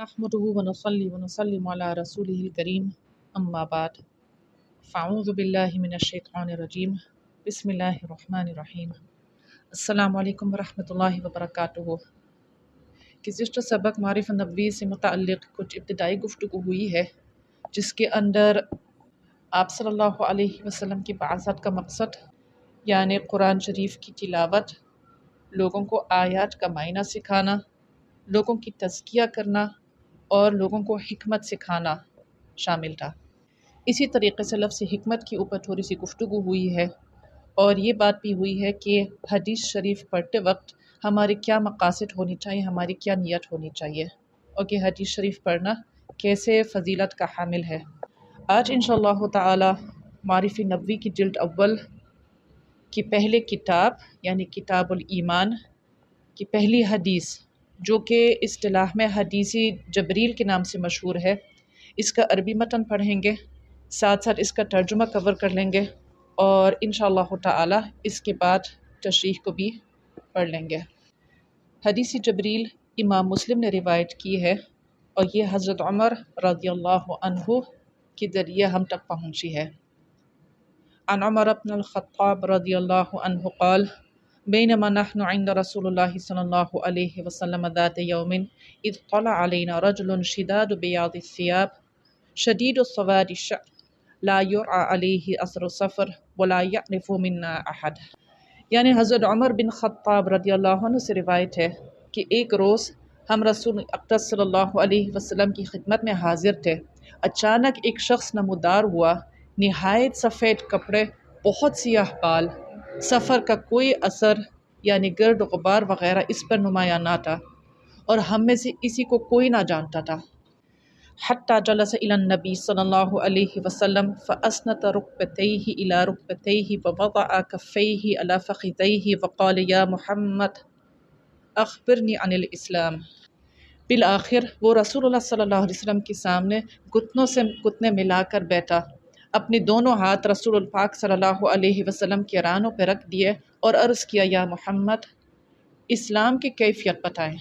نحمده ونصلي ونسلم على رسوله الكريم اما بعد فاعوذ باللہ من الشیطان الرجیم بسم اللہ الرحمن الرحیم السلام علیکم ورحمۃ اللہ وبرکاتہ۔ گزشتہ سبق معارف نبوی سے متعلق کچھ ابتدائی گفتگو ہوئی ہے، جس کے اندر آپ صلی اللہ علیہ وسلم کی بعثت کا مقصد یعنی قرآن شریف کی تلاوت، لوگوں کو آیات کا معنی سکھانا، لوگوں کی تزکیہ کرنا اور لوگوں کو حکمت سکھانا شامل تھا۔ اسی طریقے سے لفظ حکمت کے اوپر تھوڑی سی گفتگو ہوئی ہے، اور یہ بات بھی ہوئی ہے کہ حدیث شریف پڑھتے وقت ہمارے کیا مقاصد ہونی چاہیے، ہماری کیا نیت ہونی چاہیے، اور کہ حدیث شریف پڑھنا کیسے فضیلت کا حامل ہے۔ آج انشاءاللہ تعالی معارف نبوی کی جلد اول کی پہلے کتاب یعنی کتاب الایمان کی پہلی حدیث، جو کہ اصطلاح میں حدیث جبریل کے نام سے مشہور ہے، اس کا عربی متن پڑھیں گے، ساتھ ساتھ اس کا ترجمہ کور کر لیں گے، اور انشاءاللہ تعالی اس کے بعد تشریح کو بھی پڑھ لیں گے۔ حدیث جبریل امام مسلم نے روایت کی ہے، اور یہ حضرت عمر رضی اللہ عنہ کے ذریعے ہم تک پہنچی ہے۔ عن عمر بن الخطاب رضی اللہ عنہ قال بينما نحن عند رسول الله صلى الله عليه وسلم ذات يوم إذ طلع علينا رجل شداد بياض الثياب شديد السواد الشعر لا يرعى عليه أثر السفر ولا يعرف منا أحد۔ یعنی حضرت عمر بن خطاب رضی اللہ عنہ سے روایت ہے کہ ایک روز ہم رسول اقدس صلی اللہ علیہ وسلم کی خدمت میں حاضر تھے، اچانک ایک شخص نمودار ہوا، نہایت سفید کپڑے، بہت سیاہ بال، سفر کا کوئی اثر یعنی گرد و غبار وغیرہ اس پر نمایاں نہ تھا، اور ہم میں سے اسی کو کوئی نہ جانتا تھا۔ حتی جلس الی النبی صلی اللہ علیہ وسلم فاسند رکبتیہ الی رکبتیہ ووضع کفیہ علی فخذیہ وقال یا محمد اخبرنی عن الاسلام۔ بالآخر وہ رسول اللہ صلی اللہ علیہ وسلم کے سامنے گھٹنوں سے گھٹنے ملا کر بیٹھا، اپنے دونوں ہاتھ رسول الپاک صلی اللہ علیہ وسلم کے رانوں پہ رکھ دیے اور عرض کیا، یا محمد اسلام کی کیفیت بتائیں۔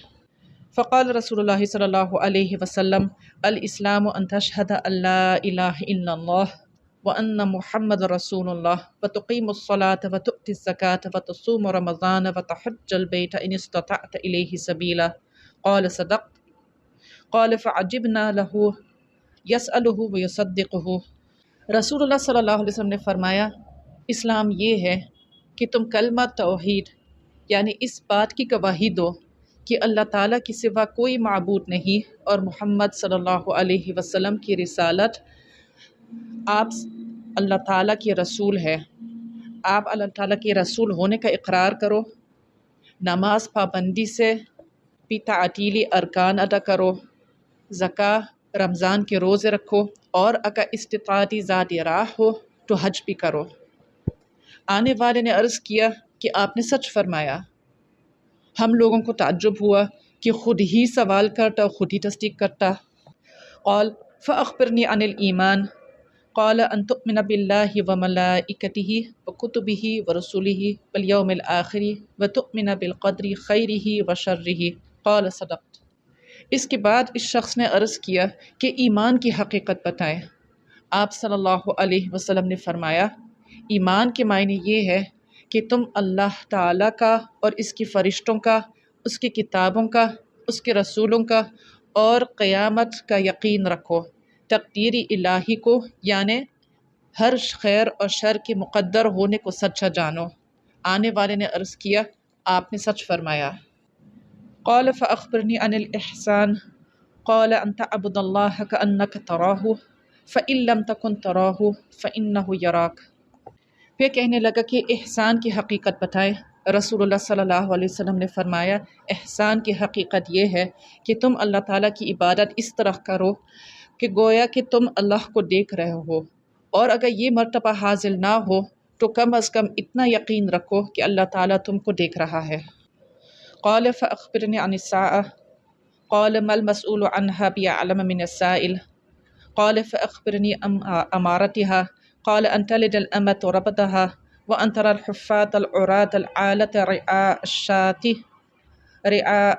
فقال رسول اللہ صلی اللہ علیہ وسلم الاسلام ان تشہد ان لا الہ الا اللہ وان محمد رسول اللہ وتقیم الصلاة وتؤتی الزکاة وتصوم رمضان وتحج البیت ان استطعت الیہ سبیلا۔ قال صدقت۔ قال فعجبنا له یسألہ ویصدقہ۔ رسول اللہ صلی اللہ علیہ وسلم نے فرمایا، اسلام یہ ہے کہ تم کلمہ توحید یعنی اس بات کی گواہی دو کہ اللہ تعالیٰ کے سوا کوئی معبود نہیں، اور محمد صلی اللہ علیہ وسلم کی رسالت، آپ اللہ تعالیٰ کے رسول ہے، آپ اللہ تعالیٰ کے رسول ہونے کا اقرار کرو، نماز پابندی سے بھی تعطیلی ارکان ادا کرو، زکوٰۃ رمضان کے روزے رکھو، اور اگر استطاعتی ذات راہ ہو تو حج بھی کرو۔ آنے والے نے عرض کیا کہ آپ نے سچ فرمایا۔ ہم لوگوں کو تعجب ہوا کہ خود ہی سوال کرتا اور خود ہی تصدیق کرتا۔ قال فاخبرنی عن الایمان۔ قال ان تؤمن باللہ وملائکتہ وکتبہ ورسلہ والیوم الآخر وتؤمن بالقدر خیرہ وشرہ۔ قال صدقت۔ اس کے بعد اس شخص نے عرض کیا کہ ایمان کی حقیقت بتائیں۔ آپ صلی اللہ علیہ وسلم نے فرمایا، ایمان کے معنی یہ ہے کہ تم اللہ تعالیٰ کا اور اس کی فرشتوں کا، اس کی کتابوں کا، اس کے رسولوں کا اور قیامت کا یقین رکھو، تقدیر الہی کو یعنی ہر خیر اور شر کے مقدر ہونے کو سچا جانو۔ آنے والے نے عرض کیا، آپ نے سچ فرمایا۔ قال فاخبرنی عن الاحسان۔ قال ان تعبد اللہ کانک تراہ فان لم تکن تراہ فانہ یراک۔ پھر کہنے لگا کہ احسان کی حقیقت بتائیں۔ رسول اللہ صلی اللہ علیہ وسلم نے فرمایا، احسان کی حقیقت یہ ہے کہ تم اللہ تعالیٰ کی عبادت اس طرح کرو کہ گویا کہ تم اللہ کو دیکھ رہے ہو، اور اگر یہ مرتبہ حاصل نہ ہو تو کم از کم اتنا یقین رکھو کہ اللہ تعالیٰ تم کو دیکھ رہا ہے۔ قال فاخبرنی عن الساعة۔ قال ما المسؤول عنها بأعلم من السائل۔ قال فاخبرني أمارتها۔ قال أن تلد الأمة ربتها وأن ترى الحفاة العراة العالة رعاء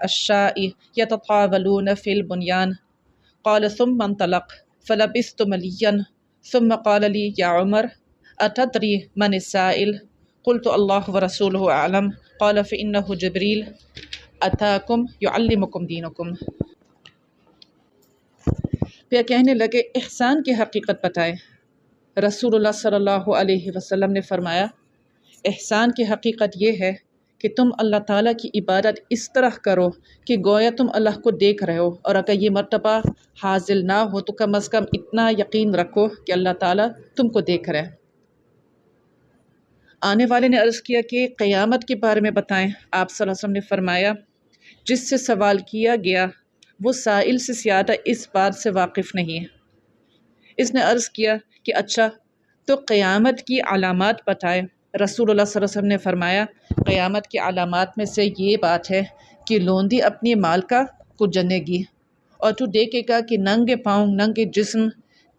الشاة يتطاولون في البنيان قال ثم انطلق فلبثت مليا ثم قال لي يا عمر أتدري من السائل؟ قلت الله ورسوله أعلم قال فإنه جبريل أتاكم يعلمكم دينكم۔ پھر کہنے لگے احسان کی حقیقت بتائیں۔ رسول اللہ صلی اللہ علیہ وسلم نے فرمایا احسان کی حقیقت یہ ہے کہ تم اللہ تعالیٰ کی عبادت اس طرح کرو کہ گویا تم اللہ کو دیکھ رہے ہو، اور اگر یہ مرتبہ حاصل نہ ہو تو کم از کم اتنا یقین رکھو کہ اللہ تعالیٰ تم کو دیکھ رہے ہیں۔ آنے والے نے عرض کیا کہ قیامت کے بارے میں بتائیں۔ آپ صلی اللہ علیہ وسلم نے فرمایا جس سے سوال کیا گیا وہ سائل سے زیادہ اس بات سے واقف نہیں ہے۔ اس نے عرض کیا کہ اچھا تو قیامت کی علامات بتائے۔ رسول اللہ صلی اللہ علیہ وسلم نے فرمایا قیامت کی علامات میں سے یہ بات ہے کہ لوندی اپنی مالکہ کو جنے گی، اور تو دیکھے گا کہ ننگے پاؤں ننگے جسم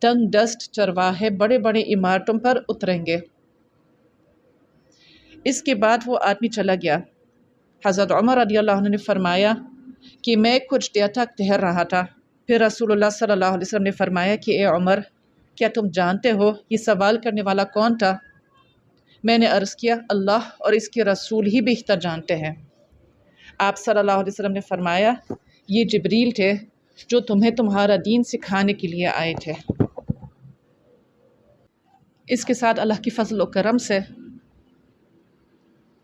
تنگ دست چرواہے بڑے بڑے عمارتوں پر اتریں گے۔ اس کے بعد وہ آدمی چلا گیا۔ حضرت عمر رضی اللہ عنہ نے فرمایا کہ میں کچھ دیر تک ٹہر رہا تھا، پھر رسول اللہ صلی اللہ علیہ وسلم نے فرمایا کہ اے عمر کیا تم جانتے ہو یہ سوال کرنے والا کون تھا؟ میں نے عرض کیا اللہ اور اس کے رسول ہی بہتر جانتے ہیں۔ آپ صلی اللہ علیہ وسلم نے فرمایا یہ جبریل تھے جو تمہیں تمہارا دین سکھانے کے لیے آئے تھے۔ اس کے ساتھ اللہ کی فضل و کرم سے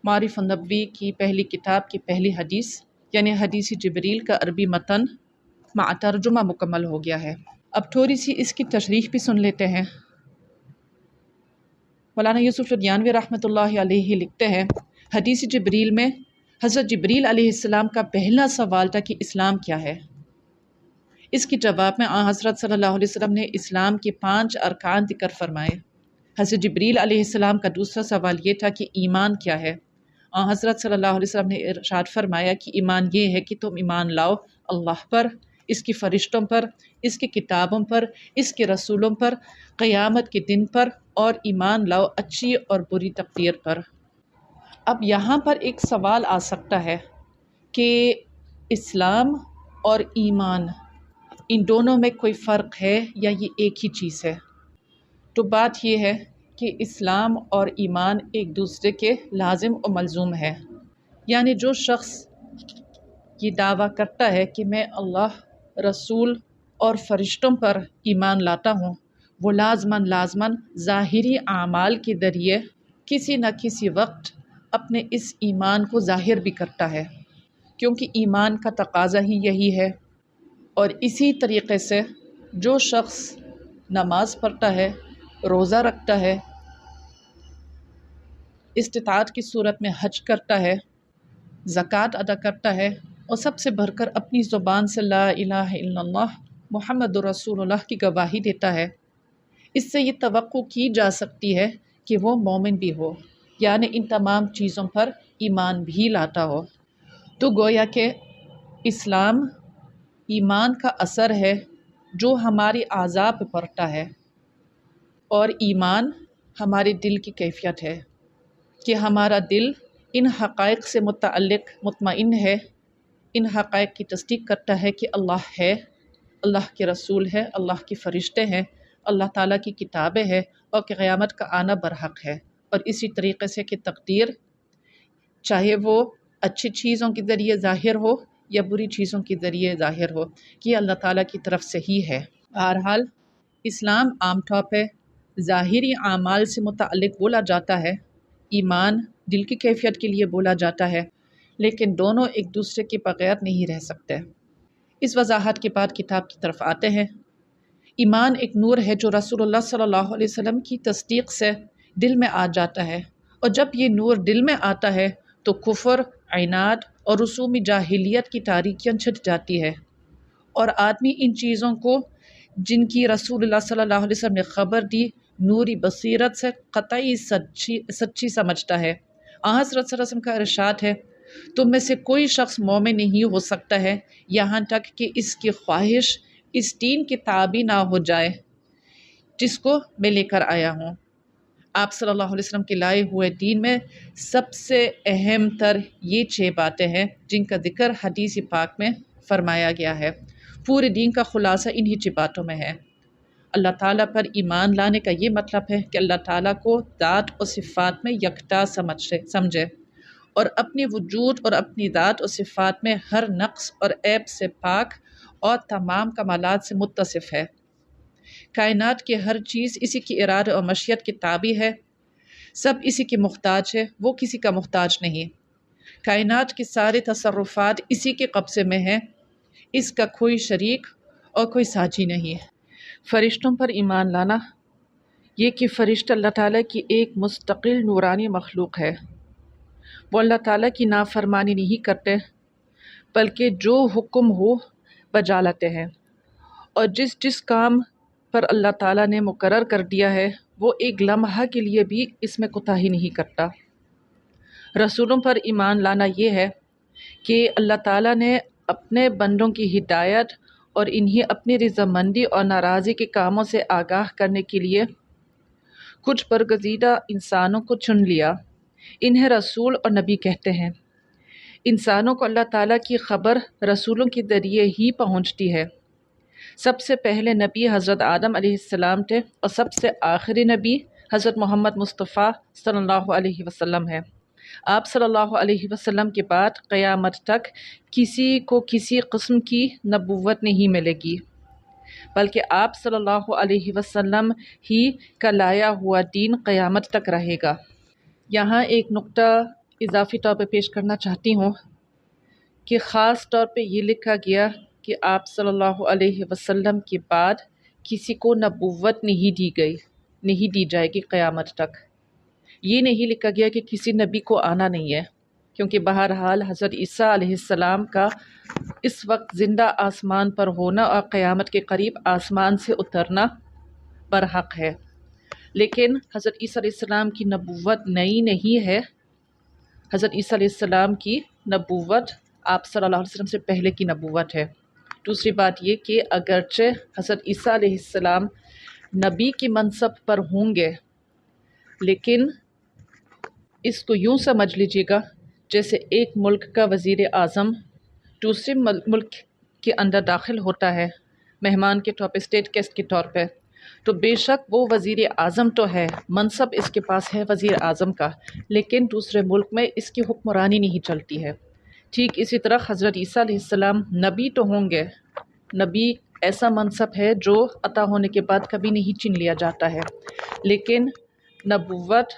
معارف النبوی کی پہلی کتاب کی پہلی حدیث یعنی حدیث جبریل کا عربی متن مع ترجمہ مکمل ہو گیا ہے۔ اب تھوڑی سی اس کی تشریح بھی سن لیتے ہیں۔ مولانا یوسف شدیانوی رحمۃ اللہ علیہ لکھتے ہیں حدیث جبریل میں حضرت جبریل علیہ السلام کا پہلا سوال تھا کہ اسلام کیا ہے۔ اس کے جواب میں حضرت صلی اللہ علیہ وسلم نے اسلام کے 5 ارکان ذکر فرمائے۔ حضرت جبریل علیہ السلام کا دوسرا سوال یہ تھا کہ ایمان کیا ہے۔ حضرت صلی اللہ علیہ وسلم نے ارشاد فرمایا کہ ایمان یہ ہے کہ تم ایمان لاؤ اللہ پر، اس کی فرشتوں پر، اس کی کتابوں پر، اس کے رسولوں پر، قیامت کے دن پر، اور ایمان لاؤ اچھی اور بری تقدیر پر۔ اب یہاں پر ایک سوال آ سکتا ہے کہ اسلام اور ایمان ان دونوں میں کوئی فرق ہے یا یہ ایک ہی چیز ہے؟ تو بات یہ ہے کہ اسلام اور ایمان ایک دوسرے کے لازم و ملزوم ہے، یعنی جو شخص یہ دعویٰ کرتا ہے کہ میں اللہ، رسول اور فرشتوں پر ایمان لاتا ہوں، وہ لازماً ظاہری اعمال کے ذریعے کسی نہ کسی وقت اپنے اس ایمان کو ظاہر بھی کرتا ہے، کیونکہ ایمان کا تقاضا ہی یہی ہے۔ اور اسی طریقے سے جو شخص نماز پڑھتا ہے، روزہ رکھتا ہے، استطاعت کی صورت میں حج کرتا ہے، زکوٰۃ ادا کرتا ہے، اور سب سے بڑھ کر اپنی زبان سے لا الہ الا اللہ محمد رسول اللہ کی گواہی دیتا ہے، اس سے یہ توقع کی جا سکتی ہے کہ وہ مومن بھی ہو، یعنی ان تمام چیزوں پر ایمان بھی لاتا ہو۔ تو گویا کہ اسلام ایمان کا اثر ہے جو ہماری اعضاء پہ پڑتا ہے، اور ایمان ہمارے دل کی کیفیت ہے کہ ہمارا دل ان حقائق سے متعلق مطمئن ہے، ان حقائق کی تصدیق کرتا ہے کہ اللہ ہے، اللہ کے رسول ہے، اللہ کے فرشتے ہیں، اللہ تعالیٰ کی کتابیں ہیں، اور کہ قیامت کا آنا برحق ہے، اور اسی طریقے سے کہ تقدیر چاہے وہ اچھی چیزوں کے ذریعے ظاہر ہو یا بری چیزوں کے ذریعے ظاہر ہو، یہ اللہ تعالیٰ کی طرف سے ہی ہے۔ بہرحال اسلام عام طور پہ ظاہری اعمال سے متعلق بولا جاتا ہے، ایمان دل کی کیفیت کے لیے بولا جاتا ہے، لیکن دونوں ایک دوسرے کے بغیر نہیں رہ سکتے۔ اس وضاحت کے بعد کتاب کی طرف آتے ہیں۔ ایمان ایک نور ہے جو رسول اللہ صلی اللہ علیہ وسلم کی تصدیق سے دل میں آ جاتا ہے، اور جب یہ نور دل میں آتا ہے تو کفر، عناد اور رسوم جاہلیت کی تاریکیاں چھٹ جاتی ہے، اور آدمی ان چیزوں کو جن کی رسول اللہ صلی اللہ علیہ وسلم نے خبر دی نوری بصیرت سے قطعی سچی سمجھتا ہے۔ حضرت صلی اللہ علیہ وسلم کا ارشاد ہے تم میں سے کوئی شخص مومن نہیں ہو سکتا ہے یہاں تک کہ اس کی خواہش اس دین کی تابع نہ ہو جائے جس کو میں لے کر آیا ہوں۔ آپ صلی اللہ علیہ وسلم کے لائے ہوئے دین میں سب سے اہم تر یہ 6 باتیں ہیں جن کا ذکر حدیث پاک میں فرمایا گیا ہے۔ پورے دین کا خلاصہ انہی باتوں میں ہے۔ اللہ تعالیٰ پر ایمان لانے کا یہ مطلب ہے کہ اللہ تعالیٰ کو ذات و صفات میں یکتا سمجھے اور اپنی وجود اور اپنی ذات و صفات میں ہر نقص اور عیب سے پاک اور تمام کمالات سے متصف ہے۔ کائنات کی ہر چیز اسی کی ارادہ اور مشیت کی تابع ہے، سب اسی کی محتاج ہے، وہ کسی کا محتاج نہیں۔ کائنات کے سارے تصرفات اسی کے قبضے میں ہیں، اس کا کوئی شریک اور کوئی ساجی نہیں ہے۔ فرشتوں پر ایمان لانا، یہ کہ فرشتہ اللہ تعالیٰ کی ایک مستقل نورانی مخلوق ہے، وہ اللہ تعالیٰ کی نافرمانی نہیں کرتے بلکہ جو حکم ہو بجا لاتے ہیں، اور جس کام پر اللہ تعالیٰ نے مقرر کر دیا ہے وہ ایک لمحہ کے لیے بھی اس میں کوتاہی نہیں کرتا۔ رسولوں پر ایمان لانا یہ ہے کہ اللہ تعالیٰ نے اپنے بندوں کی ہدایت اور انہیں اپنی رضامندی اور ناراضی کے کاموں سے آگاہ کرنے کے لیے کچھ برگزیدہ انسانوں کو چن لیا، انہیں رسول اور نبی کہتے ہیں۔ انسانوں کو اللہ تعالیٰ کی خبر رسولوں کے ذریعے ہی پہنچتی ہے۔ سب سے پہلے نبی حضرت آدم علیہ السلام تھے اور سب سے آخری نبی حضرت محمد مصطفیٰ صلی اللہ علیہ وسلم ہے۔ آپ صلی اللہ علیہ وسلم کے بعد قیامت تک کسی کو کسی قسم کی نبوت نہیں ملے گی، بلکہ آپ صلی اللہ علیہ وسلم ہی کا لایا ہوا دین قیامت تک رہے گا۔ یہاں ایک نقطہ اضافی طور پہ پیش کرنا چاہتی ہوں کہ خاص طور پہ یہ لکھا گیا کہ آپ صلی اللہ علیہ وسلم کے بعد کسی کو نبوت نہیں دی جائے گی قیامت تک۔ یہ نہیں لکھا گیا کہ کسی نبی کو آنا نہیں ہے، کیونکہ بہرحال حضرت عیسیٰ علیہ السلام کا اس وقت زندہ آسمان پر ہونا اور قیامت کے قریب آسمان سے اترنا برحق ہے، لیکن حضرت عیسیٰ علیہ السلام کی نبوت نئی نہیں ہے۔ حضرت عیسیٰ علیہ السلام کی نبوت آپ صلی اللہ علیہ وسلم سے پہلے کی نبوت ہے۔ دوسری بات یہ کہ اگرچہ حضرت عیسیٰ علیہ السلام نبی کی منصب پر ہوں گے، لیکن اس کو یوں سمجھ لیجیے گا جیسے ایک ملک کا وزیر اعظم دوسرے ملک کے اندر داخل ہوتا ہے مہمان کے طور پہ، اسٹیٹ گیسٹ کے طور پہ، تو بے شک وہ وزیر اعظم تو ہے، منصب اس کے پاس ہے وزیر اعظم کا، لیکن دوسرے ملک میں اس کی حکمرانی نہیں چلتی ہے۔ ٹھیک اسی طرح حضرت عیسیٰ علیہ السلام نبی تو ہوں گے، نبی ایسا منصب ہے جو عطا ہونے کے بعد کبھی نہیں چھین لیا جاتا ہے، لیکن نبوت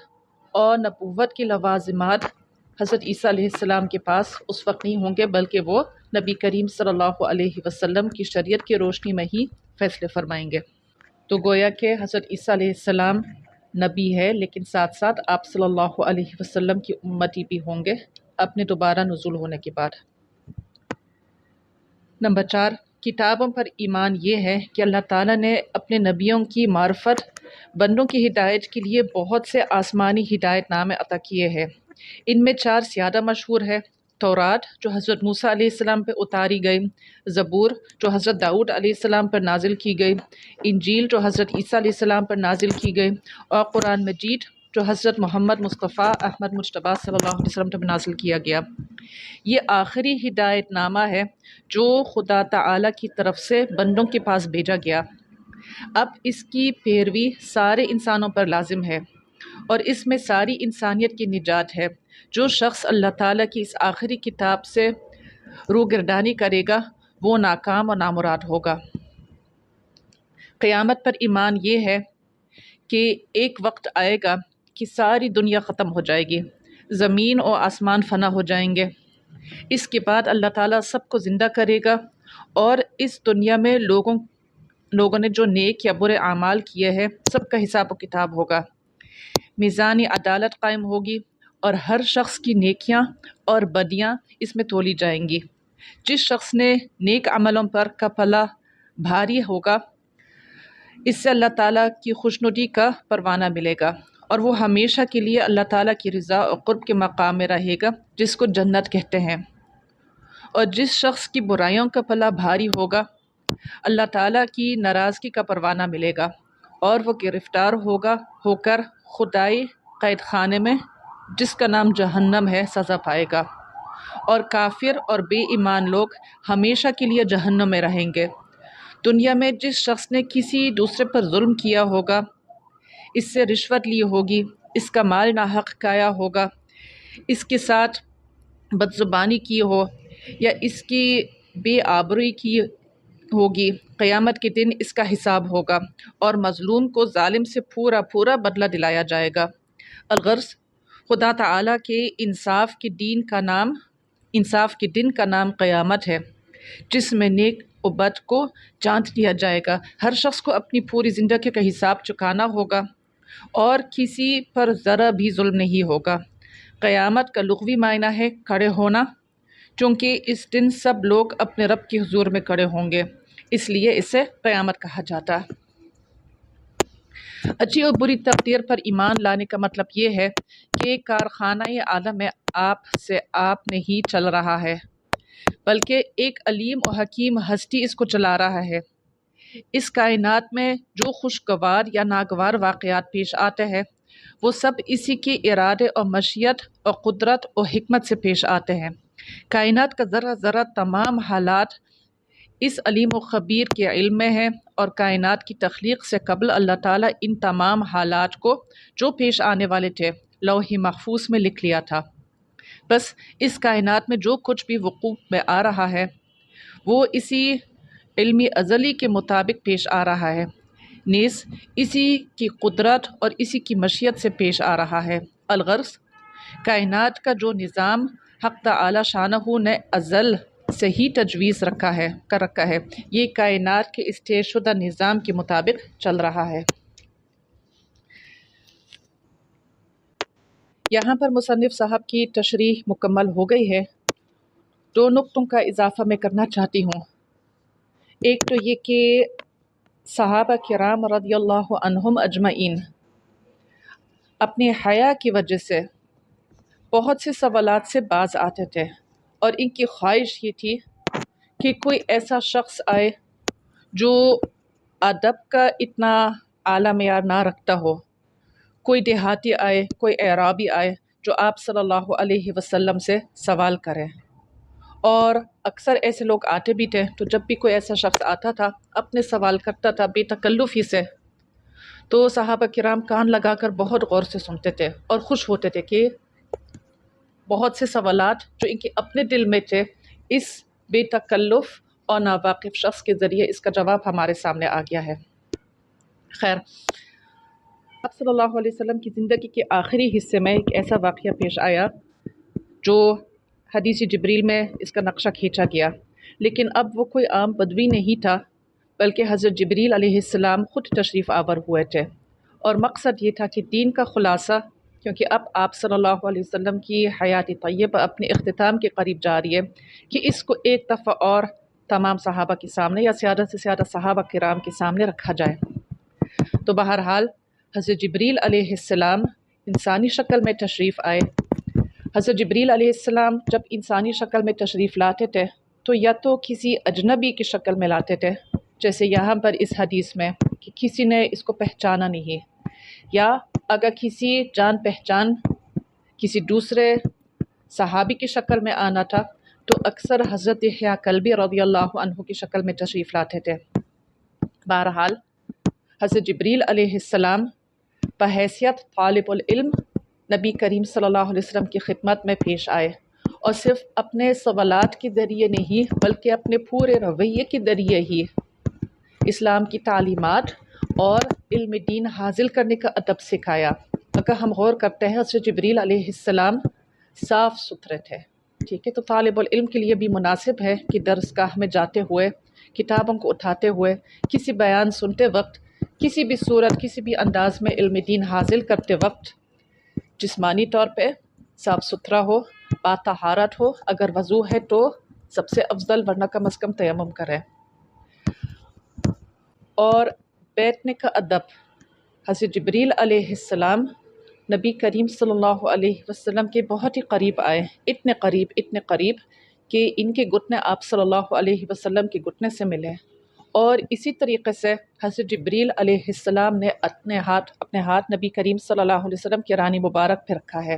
اور نبوت کے لوازمات حضرت عیسیٰ علیہ السلام کے پاس اس وقت نہیں ہوں گے، بلکہ وہ نبی کریم صلی اللہ علیہ وسلم کی شریعت کی روشنی میں ہی فیصلے فرمائیں گے۔ تو گویا کہ حضرت عیسیٰ علیہ السلام نبی ہے، لیکن ساتھ ساتھ آپ صلی اللہ علیہ وسلم کی امتی بھی ہوں گے اپنے دوبارہ نزول ہونے کے بعد۔ نمبر 4، کتابوں پر ایمان یہ ہے کہ اللہ تعالیٰ نے اپنے نبیوں کی معرفت بندوں کی ہدایت کے لیے بہت سے آسمانی ہدایت نامے عطا کیے ہیں۔ ان میں 4 زیادہ مشہور ہے: تورات جو حضرت موسیٰ علیہ السلام پہ اتاری گئی، زبور جو حضرت داؤد علیہ السلام پر نازل کی گئی، انجیل جو حضرت عیسیٰ علیہ السلام پر نازل کی گئی، اور قرآن مجید جو حضرت محمد مصطفیٰ احمد مجتبیٰ صلی اللہ علیہ وسلم پر نازل کیا گیا۔ یہ آخری ہدایت نامہ ہے جو خدا تعالیٰ کی طرف سے بندوں کے پاس بھیجا گیا۔ اب اس کی پیروی سارے انسانوں پر لازم ہے، اور اس میں ساری انسانیت کی نجات ہے۔ جو شخص اللہ تعالیٰ کی اس آخری کتاب سے روگردانی کرے گا وہ ناکام اور نامراد ہوگا۔ قیامت پر ایمان یہ ہے کہ ایک وقت آئے گا کہ ساری دنیا ختم ہو جائے گی، زمین اور آسمان فنا ہو جائیں گے۔ اس کے بعد اللہ تعالیٰ سب کو زندہ کرے گا، اور اس دنیا میں لوگوں نے جو نیک یا برے اعمال کیے ہیں سب کا حساب و کتاب ہوگا۔ میزان عدالت قائم ہوگی اور ہر شخص کی نیکیاں اور بدیاں اس میں تولی جائیں گی۔ جس شخص نے نیک عملوں پر کا پلہ بھاری ہوگا، اس سے اللہ تعالیٰ کی خوشنودی کا پروانہ ملے گا، اور وہ ہمیشہ کے لیے اللہ تعالیٰ کی رضا اور قرب کے مقام میں رہے گا، جس کو جنت کہتے ہیں۔ اور جس شخص کی برائیوں کا پلہ بھاری ہوگا، اللہ تعالیٰ کی ناراضگی کا پروانہ ملے گا، اور وہ گرفتار ہو کر خدائی قید خانے میں، جس کا نام جہنم ہے، سزا پائے گا۔ اور کافر اور بے ایمان لوگ ہمیشہ کے لیے جہنم میں رہیں گے۔ دنیا میں جس شخص نے کسی دوسرے پر ظلم کیا ہوگا، اس سے رشوت لی ہوگی، اس کا مال ناحق کھایا ہوگا، اس کے ساتھ بدزبانی کی ہو یا اس کی بے آبروئی کی ہوگی، قیامت کے دن اس کا حساب ہوگا اور مظلوم کو ظالم سے پورا پورا بدلہ دلایا جائے گا۔ الغرض خدا تعالیٰ کے انصاف کے دن کا نام قیامت ہے، جس میں نیک و بد کو جانچ لیا جائے گا۔ ہر شخص کو اپنی پوری زندگی کا حساب چکانا ہوگا اور کسی پر ذرا بھی ظلم نہیں ہوگا۔ قیامت کا لغوی معنی ہے کھڑے ہونا، چونکہ اس دن سب لوگ اپنے رب کے حضور میں کھڑے ہوں گے، اس لیے اسے قیامت کہا جاتا ہے۔ اچھی اور بری تقدیر پر ایمان لانے کا مطلب یہ ہے کہ کارخانہ عالم میں آپ نہیں چل رہا ہے، بلکہ ایک علیم و حکیم ہستی اس کو چلا رہا ہے۔ اس کائنات میں جو خوشگوار یا ناگوار واقعات پیش آتے ہیں، وہ سب اسی کے ارادے اور مشیت اور قدرت اور حکمت سے پیش آتے ہیں۔ کائنات کا ذرہ ذرہ تمام حالات اس علیم و خبیر کے علم میں ہے، اور کائنات کی تخلیق سے قبل اللہ تعالیٰ ان تمام حالات کو جو پیش آنے والے تھے لوح محفوظ میں لکھ لیا تھا۔ بس اس کائنات میں جو کچھ بھی وقوع میں آ رہا ہے وہ اسی علمی ازلی کے مطابق پیش آ رہا ہے، نیز اسی کی قدرت اور اسی کی مشیت سے پیش آ رہا ہے۔ الغرض کائنات کا جو نظام حق تعالی شانہ نے ازل سے ہی تجویز کر رکھا ہے، یہ کائنات کے اس طے شدہ نظام کے مطابق چل رہا ہے۔ یہاں پر مصنف صاحب کی تشریح مکمل ہو گئی ہے۔ دو نقطوں کا اضافہ میں کرنا چاہتی ہوں۔ ایک تو یہ کہ صحابہ کرام رضی اللہ عنہم اجمعین اپنی حیا کی وجہ سے بہت سے سوالات سے باز آتے تھے، اور ان کی خواہش یہ تھی کہ کوئی ایسا شخص آئے جو ادب کا اتنا اعلیٰ معیار نہ رکھتا ہو، کوئی دیہاتی آئے، کوئی اعرابی آئے جو آپ صلی اللہ علیہ وسلم سے سوال کرے۔ اور اکثر ایسے لوگ آتے بھی تھے، تو جب بھی کوئی ایسا شخص آتا تھا اپنے سوال کرتا تھا بے تکلفی سے، تو صحابہ کرام کان لگا کر بہت غور سے سنتے تھے اور خوش ہوتے تھے کہ بہت سے سوالات جو ان کے اپنے دل میں تھے اس بے تکلف اور ناواقف شخص کے ذریعے اس کا جواب ہمارے سامنے آ گیا ہے۔ خیر، آپ صلی اللہ علیہ وسلم کی زندگی کے آخری حصے میں ایک ایسا واقعہ پیش آیا جو حدیث جبریل میں اس کا نقشہ کھینچا گیا، لیکن اب وہ کوئی عام بدوی نہیں تھا، بلکہ حضرت جبریل علیہ السلام خود تشریف آور ہوئے تھے، اور مقصد یہ تھا کہ دین کا خلاصہ، کیونکہ اب آپ صلی اللہ علیہ وسلم کی حیات طیبہ اپنے اختتام کے قریب جا رہی ہے، کہ اس کو ایک دفعہ اور تمام صحابہ کے سامنے یا زیادہ سے زیادہ صحابہ کرام کے سامنے رکھا جائے۔ تو بہرحال حضرت جبریل علیہ السلام انسانی شکل میں تشریف آئے۔ حضرت جبریل علیہ السلام جب انسانی شکل میں تشریف لاتے تھے تو یا تو کسی اجنبی کی شکل میں لاتے تھے، جیسے یہاں پر اس حدیث میں کہ کسی نے اس کو پہچانا نہیں، یا اگر کسی جان پہچان کسی دوسرے صحابی کی شکل میں آنا تھا تو اکثر حضرت یحییٰ کلبی رضی اللہ عنہ کی شکل میں تشریف لاتے تھے۔ بہرحال حضرت جبریل علیہ السلام بحیثیت طالب العلم نبی کریم صلی اللہ علیہ وسلم کی خدمت میں پیش آئے، اور صرف اپنے سوالات کے ذریعے نہیں بلکہ اپنے پورے رویے کے ذریعے ہی اسلام کی تعلیمات اور علم دین حاصل کرنے کا ادب سکھایا۔ اگر ہم غور کرتے ہیں حضرت جبریل علیہ السلام صاف ستھرے تھے، ٹھیک ہے، تو طالب العلم کے لیے بھی مناسب ہے کہ درسگاہ میں جاتے ہوئے، کتابوں کو اٹھاتے ہوئے، کسی بیان سنتے وقت، کسی بھی صورت، کسی بھی انداز میں علم دین حاصل کرتے وقت جسمانی طور پہ صاف ستھرا ہو، باطہارت ہو، اگر وضو ہے تو سب سے افضل، ورنہ کم از کم تیمم کرے۔ اور بیٹھنے کا ادب، حضرت جبریل علیہ السلام نبی کریم صلی اللہ علیہ وسلم کے بہت ہی قریب آئے، اتنے قریب کہ ان کے گھٹنے آپ صلی اللہ علیہ وسلم کے گھٹنے سے ملے، اور اسی طریقے سے حضرت جبریل علیہ السلام نے اپنے ہاتھ نبی کریم صلی اللہ علیہ وسلم کے رانی مبارک پہ رکھا ہے۔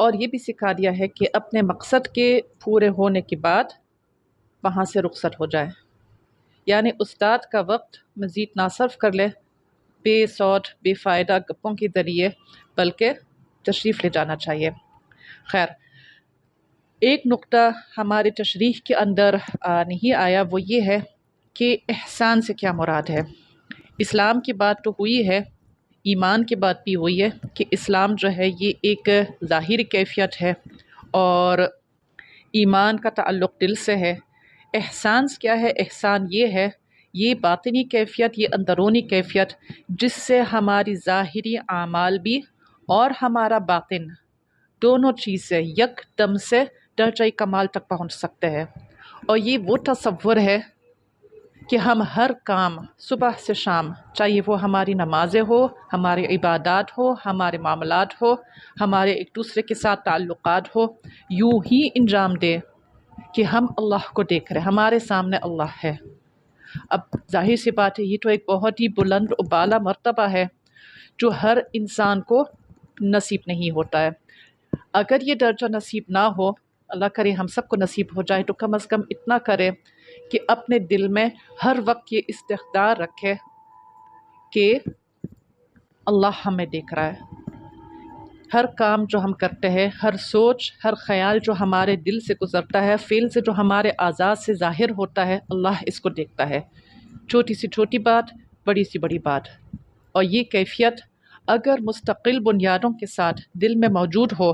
اور یہ بھی سکھا دیا ہے کہ اپنے مقصد کے پورے ہونے کے بعد وہاں سے رخصت ہو جائے، یعنی استاد کا وقت مزید نہ صرف کر لے بے سود بے فائدہ گپوں کے ذریعے، بلکہ تشریف لے جانا چاہیے۔ خیر، ایک نقطہ ہمارے تشریح کے اندر نہیں آیا، وہ یہ ہے کہ احسان سے کیا مراد ہے۔ اسلام کی بات تو ہوئی ہے، ایمان کی بات بھی ہوئی ہے کہ اسلام جو ہے یہ ایک ظاہری کیفیت ہے اور ایمان کا تعلق دل سے ہے۔ احسان کیا ہے؟ احسان یہ ہے، یہ باطنی کیفیت، یہ اندرونی کیفیت جس سے ہماری ظاہری اعمال بھی اور ہمارا باطن دونوں چیزیں یک دم سے درجہ کمال تک پہنچ سکتے ہیں۔ اور یہ وہ تصور ہے کہ ہم ہر کام صبح سے شام، چاہیے وہ ہماری نمازیں ہو، ہمارے عبادات ہو، ہمارے معاملات ہو، ہمارے ایک دوسرے کے ساتھ تعلقات ہو، یوں ہی انجام دے کہ ہم اللہ کو دیکھ رہے ہیں، ہمارے سامنے اللہ ہے۔ اب ظاہر سی بات ہے، یہ تو ایک بہت ہی بلند و بالا مرتبہ ہے جو ہر انسان کو نصیب نہیں ہوتا ہے۔ اگر یہ درجہ نصیب نہ ہو، اللہ کرے ہم سب کو نصیب ہو جائے، تو کم از کم اتنا کرے کہ اپنے دل میں ہر وقت یہ استحضار رکھے کہ اللہ ہمیں دیکھ رہا ہے۔ ہر کام جو ہم کرتے ہیں، ہر سوچ، ہر خیال جو ہمارے دل سے گزرتا ہے، فعل سے جو ہمارے اعضاء سے ظاہر ہوتا ہے، اللہ اس کو دیکھتا ہے، چھوٹی سی چھوٹی بات، بڑی سی بڑی بات۔ اور یہ کیفیت اگر مستقل بنیادوں کے ساتھ دل میں موجود ہو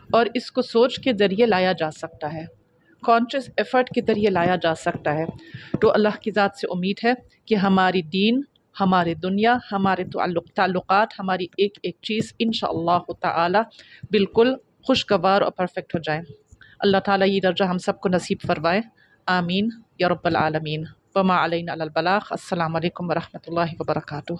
اور اس کو سوچ کے ذریعے لایا جا سکتا ہے، کانشیس ایفرٹ کے ذریعے لایا جا سکتا ہے، تو اللہ کی ذات سے امید ہے کہ ہماری دین، ہمارے دنیا، ہمارے تعلقات، ہماری ایک ایک چیز انشاءاللہ تعالی بالکل خوشگوار اور پرفیکٹ ہو جائے۔ اللہ تعالیٰ یہ درجہ ہم سب کو نصیب فرمائے، آمین یا رب العالمین۔ وما علینا الا البلاغ۔ السلام علیکم ورحمۃ اللہ وبرکاتہ۔